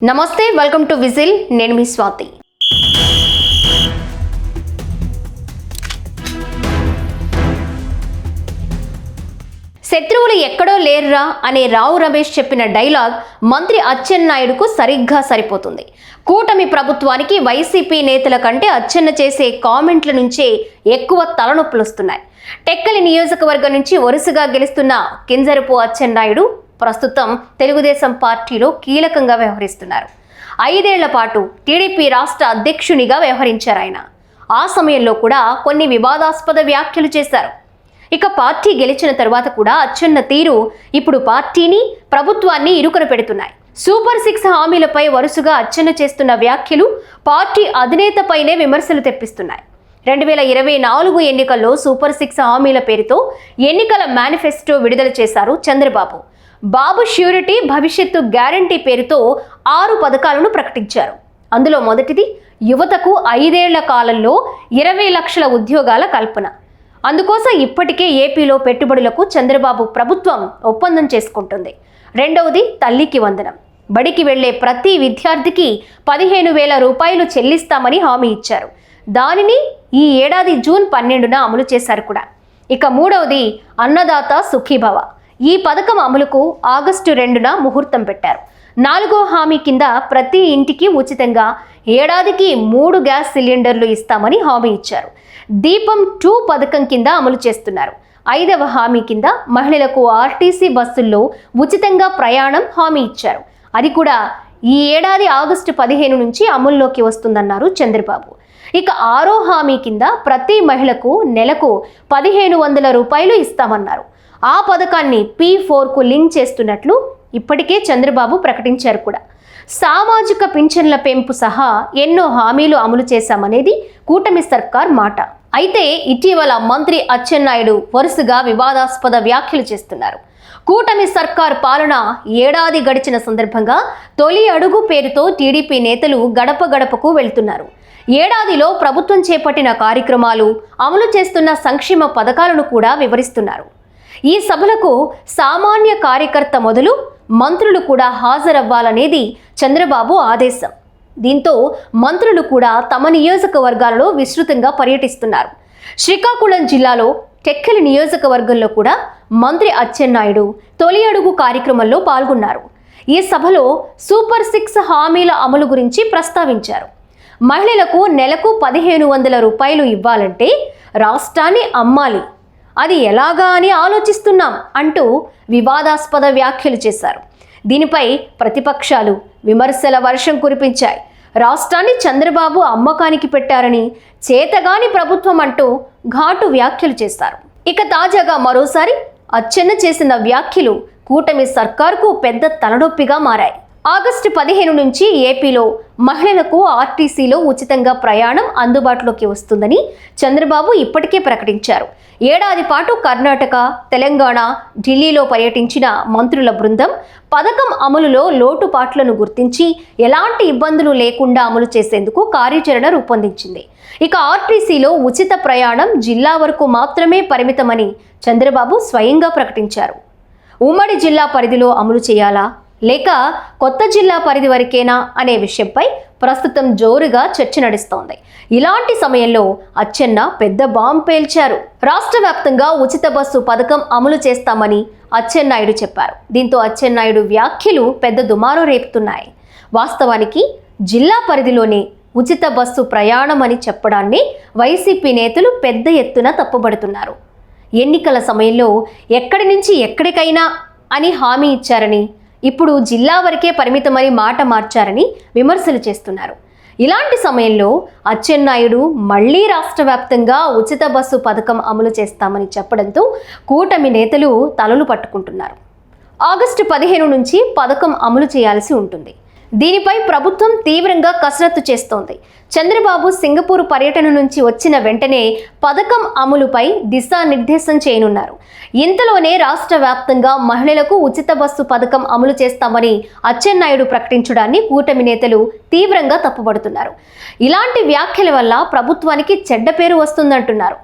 నమస్తే, welcome to whistle. నేను మీ స్వాతి. శత్రువులు ఎక్కడో లేరురా అనే రావు రమేష్ చెప్పిన డైలాగ్ మంత్రి అచ్చెన్నాయుడుకు సరిగ్గా సరిపోతుంది. కూటమి ప్రభుత్వానికి వైసీపీ నేతల కంటే అచ్చెన్న చేసే కామెంట్ల నుంచే ఎక్కువ తలనొప్పులొస్తున్నాయి. టెక్కలి నియోజకవర్గం నుంచి వరుసగా గెలుస్తున్న కింజరపు అచ్చెన్నాయుడు ప్రస్తుతం తెలుగుదేశం పార్టీలో కీలకంగా వ్యవహరిస్తున్నారు. 5 ఏళ్ల పాటు టీడీపీ రాష్ట్ర అధ్యక్షునిగా వ్యవహరించారు ఆయన. ఆ సమయంలో కూడా కొన్ని వివాదాస్పద వ్యాఖ్యలు చేశారు. ఇక పార్టీ గెలిచిన తర్వాత కూడా అచ్చెన్న తీరు ఇప్పుడు పార్టీని, ప్రభుత్వాన్ని ఇరుకున పెడుతున్నాయి. సూపర్ 6 హామీలపై వరుసగా అచ్చెన్న చేస్తున్న వ్యాఖ్యలు పార్టీ అధినేతపైనే విమర్శలు తెప్పిస్తున్నాయి. 2024 ఎన్నికల్లో సూపర్ 6 హామీల పేరుతో ఎన్నికల మేనిఫెస్టో విడుదల చేశారు చంద్రబాబు. బాబు ష్యూరిటీ భవిష్యత్తు గ్యారంటీ పేరుతో 6 పథకాలను ప్రకటించారు. అందులో మొదటిది యువతకు 5 ఏళ్ల కాలంలో 20 లక్షల ఉద్యోగాల కల్పన. అందుకోసం ఇప్పటికే ఏపీలో పెట్టుబడులకు చంద్రబాబు ప్రభుత్వం ఒప్పందం చేసుకుంటుంది. రెండవది తల్లికి వందనం. బడికి వెళ్లే ప్రతి విద్యార్థికి 15,000 రూపాయలు చెల్లిస్తామని హామీ ఇచ్చారు. దానిని ఈ ఏడాది జూన్ 12న అమలు చేశారు కూడా. ఇక మూడవది అన్నదాత సుఖీభవ. ఈ పథకం అమలుకు ఆగస్టు 2న ముహూర్తం పెట్టారు. 4వ హామీ కింద ప్రతి ఇంటికి ఉచితంగా ఏడాదికి 3 గ్యాస్ సిలిండర్లు ఇస్తామని హామీ ఇచ్చారు. దీపం 2 పథకం కింద అమలు చేస్తున్నారు. 5వ హామీ కింద మహిళలకు ఆర్టీసీ బస్సుల్లో ఉచితంగా ప్రయాణం హామీ ఇచ్చారు. అది కూడా ఈ ఏడాది ఆగస్టు 15 నుంచి అమల్లోకి వస్తుందన్నారు చంద్రబాబు. ఇక 6వ హామీ కింద ప్రతి మహిళకు నెలకు 1,500 రూపాయలు ఇస్తామన్నారు. ఆ పథకాన్ని P4కు లింక్ చేస్తున్నట్లు ఇప్పటికే చంద్రబాబు ప్రకటించారు కూడా. సామాజిక పింఛన్ల పెంపు సహా ఎన్నో హామీలు అమలు చేశామనేది కూటమి సర్కార్ మాట. అయితే ఇటీవల మంత్రి అచ్చెన్నాయుడు వరుసగా వివాదాస్పద వ్యాఖ్యలు చేస్తున్నారు. కూటమి సర్కార్ పాలన ఏడాది గడిచిన సందర్భంగా తొలి అడుగు పేరుతో టీడీపీ నేతలు గడప గడపకు వెళ్తున్నారు. ఏడాదిలో ప్రభుత్వం చేపట్టిన కార్యక్రమాలు, అమలు చేస్తున్న సంక్షేమ పథకాలను కూడా వివరిస్తున్నారు. ఈ సభలకు సామాన్య కార్యకర్త మొదలు మంత్రులు కూడా హాజరవ్వాలనేది చంద్రబాబు ఆదేశం. దీంతో మంత్రులు కూడా తమ నియోజకవర్గాలలో విస్తృతంగా పర్యటిస్తున్నారు. శ్రీకాకుళం జిల్లాలో టెక్కలి నియోజకవర్గంలో కూడా మంత్రి అచ్చెన్నాయుడు తొలి అడుగు కార్యక్రమంలో పాల్గొన్నారు. ఈ సభలో సూపర్ 6 హామీల అమలు గురించి ప్రస్తావించారు. మహిళలకు నెలకు 1,500 రూపాయలు ఇవ్వాలంటే రాష్ట్రాన్ని అమ్మాలి, అది ఎలాగా అని ఆలోచిస్తున్నాం అంటూ వివాదాస్పద వ్యాఖ్యలు చేశారు. దీనిపై ప్రతిపక్షాలు విమర్శల వర్షం కురిపించాయి. రాష్ట్రాన్ని చంద్రబాబు అమ్మకానికి పెట్టారని, చేతగాని ప్రభుత్వం అంటూ ఘాటు వ్యాఖ్యలు చేశారు. ఇక తాజాగా మరోసారి అచ్చెన్న చేసిన వ్యాఖ్యలు కూటమి సర్కారుకు పెద్ద తలనొప్పిగా మారాయి. ఆగస్టు 15 నుంచి ఏపీలో మహిళలకు ఆర్టీసీలో ఉచితంగా ప్రయాణం అందుబాటులోకి వస్తుందని చంద్రబాబు ఇప్పటికే ప్రకటించారు. ఏడాది పాటు కర్ణాటక, తెలంగాణ, ఢిల్లీలో పర్యటించిన మంత్రుల బృందం పథకం అమలులో లోటుపాట్లను గుర్తించి ఎలాంటి ఇబ్బందులు లేకుండా అమలు చేసేందుకు కార్యాచరణ రూపొందించింది. ఇక ఆర్టీసీలో ఉచిత ప్రయాణం జిల్లా వరకు మాత్రమే పరిమితమని చంద్రబాబు స్వయంగా ప్రకటించారు. ఉమ్మడి జిల్లా పరిధిలో అమలు చేయాలా లేక కొత్త జిల్లా పరిధి వరకేనా అనే విషయంపై ప్రస్తుతం జోరుగా చర్చ నడుస్తోంది. ఇలాంటి సమయంలో అచ్చెన్న పెద్ద బాంబు పేల్చారు. రాష్ట్ర వ్యాప్తంగా ఉచిత బస్సు పథకం అమలు చేస్తామని అచ్చెన్నాయుడు చెప్పారు. దీంతో అచ్చెన్నాయుడు వ్యాఖ్యలు పెద్ద దుమారం రేపుతున్నాయి. వాస్తవానికి జిల్లా పరిధిలోనే ఉచిత బస్సు ప్రయాణం అని చెప్పడాన్ని వైసీపీ నేతలు పెద్ద ఎత్తున తప్పుబడుతున్నారు. ఎన్నికల సమయంలో ఎక్కడి నుంచి ఎక్కడికైనా అని హామీ ఇచ్చారని, ఇప్పుడు జిల్లా వరకే పరిమితమని మాట మార్చారని విమర్శలు చేస్తున్నారు. ఇలాంటి సమయంలో అచ్చెన్నాయుడు మళ్లీ రాష్ట్ర వ్యాప్తంగా ఉచిత బస్సు పథకం అమలు చేస్తామని చెప్పడంతో కూటమి నేతలు తలలు పట్టుకుంటున్నారు. ఆగస్టు 15 నుంచి పథకం అమలు చేయాల్సి ఉంటుంది. దీనిపై ప్రభుత్వం తీవ్రంగా కసరత్తు చేస్తోంది. చంద్రబాబు సింగపూర్ పర్యటన నుంచి వచ్చిన వెంటనే పథకం అమలుపై దిశానిర్దేశం చేయనున్నారు. ఇంతలోనే రాష్ట్ర వ్యాప్తంగా మహిళలకు ఉచిత బస్సు పథకం అమలు చేస్తామని అచ్చెన్నాయుడు ప్రకటించడాన్ని కూటమి నేతలు తీవ్రంగా తప్పుపడుతున్నారు. ఇలాంటి వ్యాఖ్యల వల్ల ప్రభుత్వానికి చెడ్డ పేరు వస్తుందంటున్నారు.